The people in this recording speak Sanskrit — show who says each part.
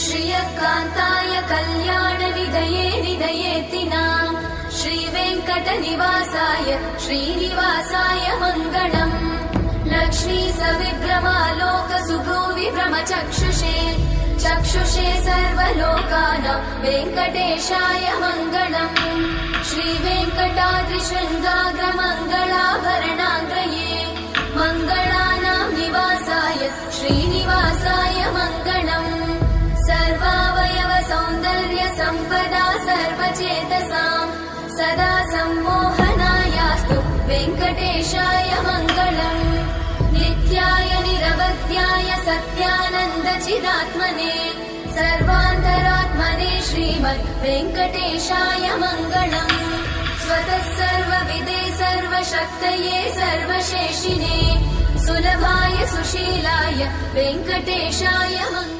Speaker 1: श्रियकान्ताय कल्याणनिधये निधयेतिनाम् श्रीवेङ्कटनिवासाय श्रीनिवासाय मङ्गलम्। लक्ष्मी सविभ्रमालोक सुभ्रूविभ्रमचक्षुषे चक्षुषे सर्वलोकानां वेङ्कटेशाय मङ्गलम्। श्रीवेङ्कटाद्रिशृङ्गाग्रमङ्गलाभरणाङ्गये मङ्गलानां निवासाय श्रीनिवासाय मङ्गलम्। सर्वावयव सौन्दर्य सम्पदा सर्वचेतसां सदा सम्मोहनायास्तु वेङ्कटेशाय मङ्गलम्। नित्याय निरवध्याय सत्यानन्दचिदात्मने सर्वान्तरात्मने श्रीमद् वेङ्कटेशाय मङ्गलम्। स्वतः सर्वविदे सर्वशक्तये सर्वशेषिने सुलभाय सुशीलाय वेङ्कटेशाय मङ्गलम्।